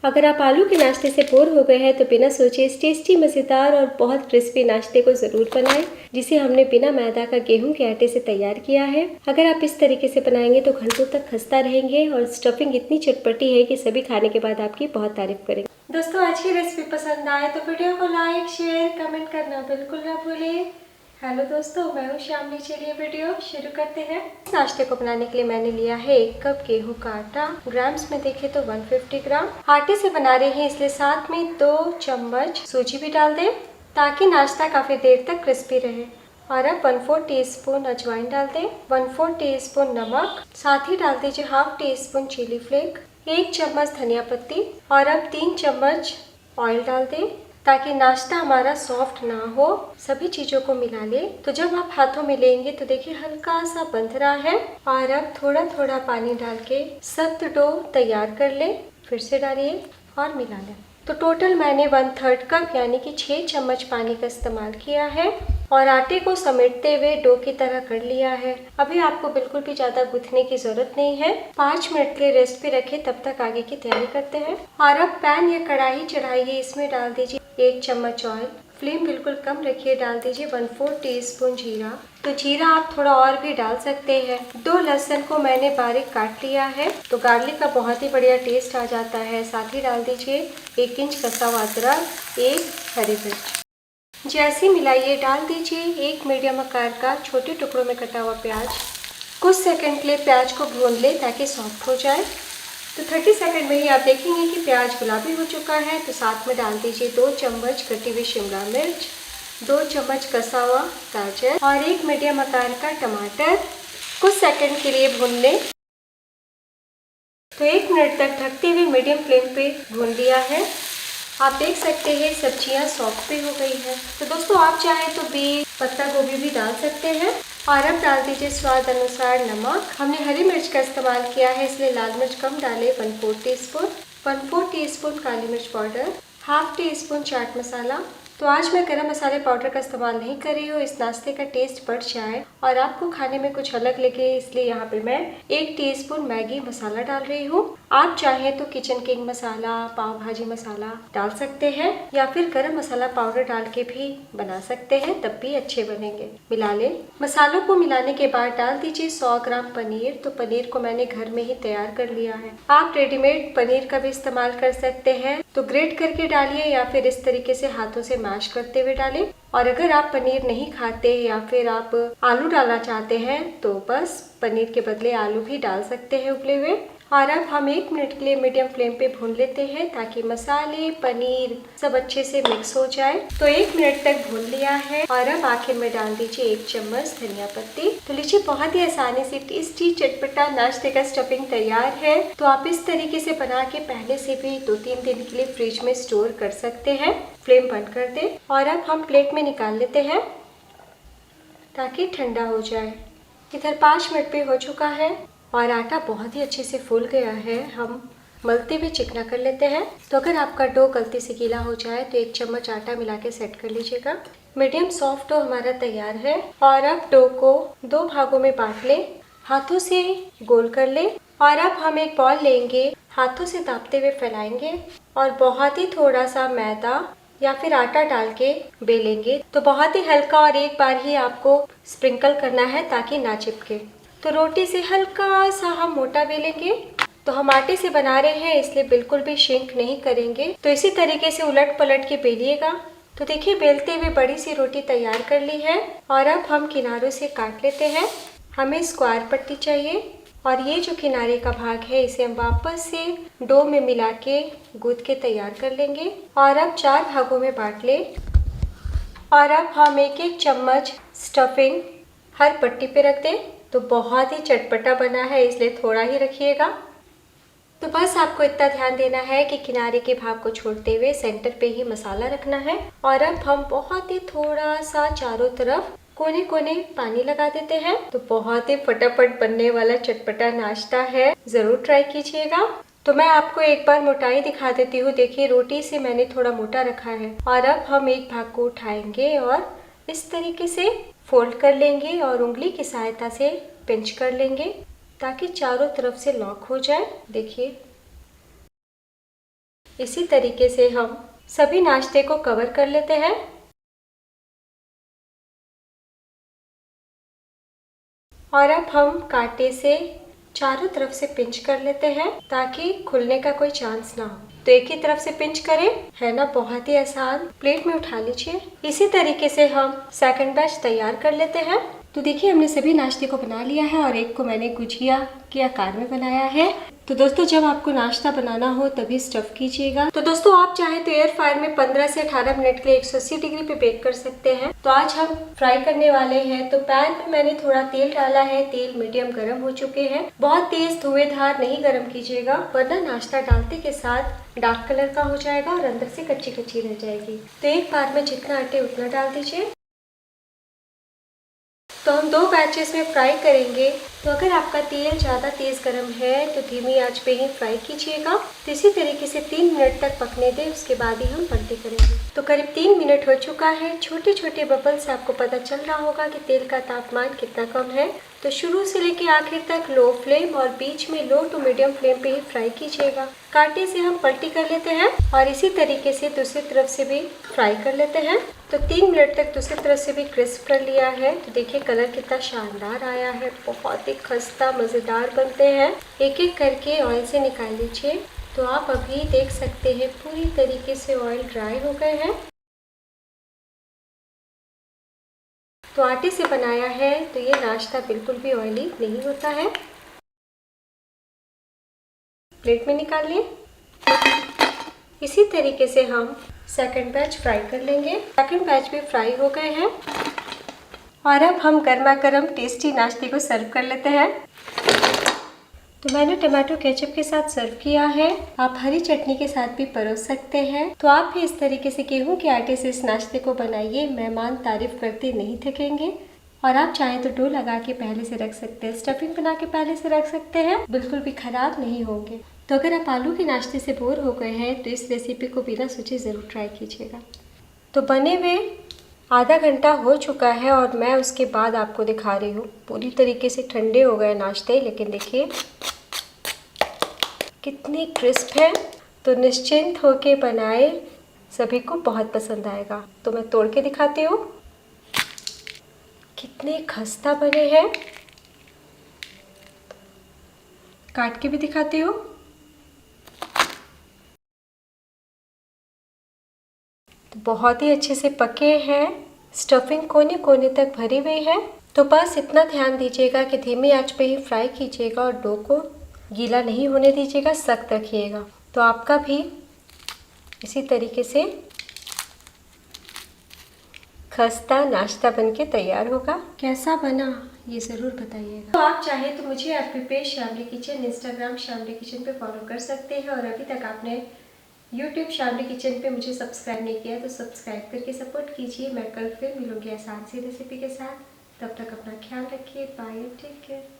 अगर आप आलू के नाश्ते से बोर हो गए हैं तो बिना सोचे इस टेस्टी, मज़ेदार और बहुत क्रिस्पी नाश्ते को ज़रूर बनाएं, जिसे हमने बिना मैदा का गेहूं के आटे से तैयार किया है। अगर आप इस तरीके से बनाएंगे तो घंटों तक खस्ता रहेंगे और स्टफिंग इतनी चटपटी है कि सभी खाने के बाद आपकी बहुत तारीफ करेंगे। दोस्तों, आज की रेसिपी पसंद आए तो वीडियो को लाइक, शेयर, कमेंट करना बिल्कुल ना भूलें। हेलो दोस्तों, मैं हूँ श्यामली। चलिए वीडियो शुरू करते हैं। नाश्ते को बनाने के लिए मैंने लिया है 1 कप गेहूं का आटा। ग्राम्स में देखें तो 150 ग्राम। आटे से बना रहे हैं इसलिए साथ में 2 चम्मच सूजी भी डाल दें ताकि नाश्ता काफी देर तक क्रिस्पी रहे। और अब 1/4 टीस्पून अजवाइन डाल दें, 1/4 टीस्पून नमक, साथ ही डाल दीजिए 1/2 टीस्पून चिली फ्लेक, 1 चम्मच धनिया पत्ती और अब 3 चम्मच ऑयल डाल दें ताकि नाश्ता हमारा सॉफ्ट ना हो। सभी चीजों को मिला ले तो जब आप हाथों में लेंगे तो देखिए हल्का सा बंध रहा है। और अब थोड़ा थोड़ा पानी डाल के सख्त डो तैयार कर ले। फिर से डालिए और मिला लें। तो टोटल मैंने 1/3 कप यानी कि 6 चम्मच पानी का इस्तेमाल किया है और आटे को समेटते हुए डो की तरह कर लिया है। अभी आपको बिल्कुल भी ज्यादा गूंथने की जरूरत नहीं है। 5 मिनट के लिए रेस्ट पे रखें, तब तक आगे की तैयारी करते हैं। और अब पैन या कढ़ाई चढ़ाइए, इसमें डाल दीजिए 1 चम्मच ऑयल। फ्लेम बिल्कुल कम रखिए। डाल दीजिए 1/4 टीस्पून जीरा। तो जीरा आप थोड़ा और भी डाल सकते हैं। 2 लहसुन को मैंने बारीक काट लिया है, तो गार्लिक का बहुत ही बढ़िया टेस्ट आ जाता है। साथ ही डाल दीजिए 1 इंच कसा हुआ अदरक, 1 हरी मिर्च। जैसे मिलाइए डाल दीजिए 1 मीडियम आकार का छोटे टुकड़ों में कटा हुआ प्याज। कुछ सेकंड के लिए प्याज को भून ले ताकि सॉफ्ट हो जाए। तो 30 सेकंड में ही आप देखेंगे कि प्याज गुलाबी हो चुका है। तो साथ में डाल दीजिए 2 चम्मच कटी हुई शिमला मिर्च, 2 चम्मच कसा हुआ गाजर और 1 मीडियम आकार का टमाटर। कुछ सेकंड के लिए भून लें। तो 1 मिनट तक ढकते हुए मीडियम फ्लेम पे भून लिया है। आप देख सकते हैं सब्जियां सॉफ्ट भी हो गई है। तो दोस्तों, आप चाहें तो बीज पत्ता गोभी भी डाल सकते हैं। और अब डाल दीजिए स्वाद अनुसार नमक। हमने हरी मिर्च का इस्तेमाल किया है इसलिए लाल मिर्च कम डालें। 1/4 टीस्पून, 1/4 टीस्पून काली मिर्च पाउडर, 1/2 टीस्पून चाट मसाला। तो आज मैं गरम मसाले पाउडर का इस्तेमाल नहीं कर रही हूँ। इस नाश्ते का टेस्ट बढ़ जाए और आपको खाने में कुछ अलग लगे, इसलिए यहाँ पे मैं 1 टीस्पून मैगी मसाला डाल रही हूँ। आप चाहें तो किचन किंग मसाला, पाव भाजी मसाला डाल सकते हैं या फिर गरम मसाला पाउडर डाल के भी बना सकते हैं, तब भी अच्छे बनेंगे। मिला लें। मसालों को मिलाने के बाद डाल दीजिए 100 ग्राम पनीर। तो पनीर को मैंने घर में ही तैयार कर लिया है। आप रेडीमेड पनीर का भी इस्तेमाल कर सकते हैं। तो ग्रेट करके डालिए या फिर इस तरीके से हाथों से मैश करते हुए डालें। और अगर आप पनीर नहीं खाते या फिर आप आलू डालना चाहते हैं तो बस पनीर के बदले आलू भी डाल सकते हैं उबले हुए। और अब हम 1 मिनट के लिए मीडियम फ्लेम पे भून लेते हैं ताकि मसाले, पनीर सब अच्छे से मिक्स हो जाए। तो 1 मिनट तक भून लिया है और अब आखिर में डाल दीजिए 1 चम्मच धनिया पत्ती। तो लीजिए, बहुत ही आसानी से टेस्टी चटपटा नाश्ते का स्टफिंग तैयार है। तो आप इस तरीके से बना के पहले से भी 2-3 दिन के लिए फ्रिज में स्टोर कर सकते हैं। फ्लेम बंद कर दें और अब हम प्लेट में निकाल लेते हैं ताकि ठंडा हो जाए। इधर 5 मिनट पे हो चुका है और आटा बहुत ही अच्छे से फूल गया है। हम मलते हुए चिकना कर लेते हैं। तो अगर आपका डो गलती से गीला हो जाए तो 1 चम्मच आटा मिला के सेट कर लीजिएगा। मीडियम सॉफ्ट डो हमारा तैयार है। और अब डो को 2 भागों में बांट लें, हाथों से गोल कर लें। और अब हम एक बॉल लेंगे, हाथों से दाबते हुए फैलाएंगे और बहुत ही थोड़ा सा मैदा या फिर आटा डाल के बेलेंगे। तो बहुत ही हल्का और एक बार ही आपको स्प्रिंकल करना है ताकि ना चिपके। तो रोटी से हल्का सा हम मोटा बेलेंगे। तो हम आटे से बना रहे हैं इसलिए बिल्कुल भी श्रिंक नहीं करेंगे। तो इसी तरीके से उलट पलट के बेलिएगा। तो देखिए, बेलते हुए बड़ी सी रोटी तैयार कर ली है। और अब हम किनारों से काट लेते हैं। हमें स्क्वायर पट्टी चाहिए और ये जो किनारे का भाग है इसे हम वापस से डो में मिला के गूंथ के तैयार कर लेंगे। और अब 4 भागों में बांट ले। और अब हम 1-1 चम्मच स्टफिंग हर पट्टी पे रख दें। तो बहुत ही चटपटा बना है इसलिए थोड़ा ही रखिएगा। तो बस आपको इतना ध्यान देना है कि किनारे के भाग को छोड़ते हुए सेंटर पे ही मसाला रखना है। और अब हम बहुत ही थोड़ा सा चारों तरफ कोने कोने पानी लगा देते हैं। तो बहुत ही फटाफट बनने वाला चटपटा नाश्ता है, जरूर ट्राई कीजिएगा। तो मैं आपको एक बार मोटाई दिखा देती हूँ। देखिए, रोटी से मैंने थोड़ा मोटा रखा है। और अब हम एक भाग को उठाएंगे और इस तरीके से फोल्ड कर लेंगे और उंगली की सहायता से पिंच कर लेंगे ताकि चारों तरफ से लॉक हो जाए। देखिए, इसी तरीके से हम सभी नाश्ते को कवर कर लेते हैं। और अब हम कांटे से चारों तरफ से पिंच कर लेते हैं ताकि खुलने का कोई चांस ना हो। तो एक ही तरफ से पिंच करें, है ना, बहुत ही आसान। प्लेट में उठा लीजिए। इसी तरीके से हम सेकंड बैच तैयार कर लेते हैं। तो देखिए हमने सभी नाश्ते को बना लिया है और एक को मैंने गुजिया के आकार में बनाया है। तो दोस्तों जब आपको नाश्ता बनाना हो तभी स्टफ कीजिएगा। तो दोस्तों आप चाहे तो एयर फ्रायर में 15 से 18 मिनट के लिए 180 डिग्री पे बेक कर सकते हैं। तो आज हम फ्राई करने वाले हैं। तो पैन में मैंने थोड़ा तेल डाला है। तेल मीडियम गर्म हो चुके हैं। बहुत तेज धुएंधार नहीं गर्म कीजिएगा वरना नाश्ता डालते के साथ डार्क कलर का हो जाएगा और अंदर से कच्ची कच्ची रह जाएगी। तो एक बार में जितना आटे उतना डाल दीजिए। तो हम 2 बैचेस में फ्राई करेंगे। तो अगर आपका तेल ज़्यादा तेज़ गर्म है तो धीमी आंच पे ही फ्राई कीजिएगा। तो इसी तरीके से 3 मिनट तक पकने दें, उसके बाद ही हम पलटी करेंगे। तो करीब 3 मिनट हो चुका है। छोटे छोटे बबल से आपको पता चल रहा होगा कि तेल का तापमान कितना कम है। तो शुरू से लेके आखिर तक लो फ्लेम और बीच में लो टू मीडियम फ्लेम पे ही फ्राई कीजिएगा। कांटे से हम पलटी कर लेते हैं और इसी तरीके से दूसरी तरफ से भी फ्राई कर लेते हैं। तो 3 मिनट तक दूसरी तरफ से भी क्रिस्प कर लिया है। तो देखिए कलर कितना शानदार आया है, बहुत ही खस्ता मज़ेदार बनते हैं। एक एक करके ऑयल से निकाल लीजिए। तो आप अभी देख सकते हैं पूरी तरीके से ऑयल ड्राई हो गए हैं। तो आटे से बनाया है तो ये नाश्ता बिल्कुल भी ऑयली नहीं होता है। प्लेट में निकाल लें। इसी तरीके से हम सेकंड बैच फ्राई कर लेंगे। सेकंड बैच भी फ्राई हो गए हैं और अब हम गर्मा गर्म टेस्टी नाश्ते को सर्व कर लेते हैं। तो मैंने टमाटो केचप के साथ सर्व किया है। आप हरी चटनी के साथ भी परोस सकते हैं। तो आप भी इस तरीके से गेहूं के आटे से इस नाश्ते को बनाइए, मेहमान तारीफ करते नहीं थकेंगे। और आप चाहें तो डो लगा के पहले से रख सकते हैं, स्टफिंग बना के पहले से रख सकते हैं, बिल्कुल भी खराब नहीं होंगे। तो अगर आप आलू के नाश्ते से बोर हो गए हैं तो इस रेसिपी को बिना सोचे ज़रूर ट्राई कीजिएगा। तो बने हुए आधा घंटा हो चुका है और मैं उसके बाद आपको दिखा रही हूँ। पूरी तरीके से ठंडे हो गए नाश्ते, लेकिन देखिए कितनी क्रिस्प है। तो निश्चिंत होके बनाए, सभी को बहुत पसंद आएगा। तो मैं तोड़ के दिखाती हूँ कितने खस्ता बने हैं। काट के भी दिखाती हूँ। तो बहुत ही अच्छे से पके हैं। स्टफिंग कोने कोने तक भरी हुई है। तो बस इतना ध्यान दीजिएगा कि धीमी आंच पे ही फ्राई कीजिएगा और डो को गीला नहीं होने दीजिएगा, सख्त रखिएगा। तो आपका भी इसी तरीके से खस्ता नाश्ता बनके तैयार होगा। कैसा बना ये ज़रूर बताइएगा। तो आप चाहे तो मुझे आपके page Shamli kitchen, Instagram Shamli kitchen पे फॉलो कर सकते हैं। और अभी तक आपने यूट्यूब शामली किचन पे मुझे सब्सक्राइब नहीं किया तो सब्सक्राइब करके सपोर्ट कीजिए। मैं कल फिर मिलूंगी आसान सी रेसिपी के साथ। तब तक अपना ख्याल रखिए। Bye, take care.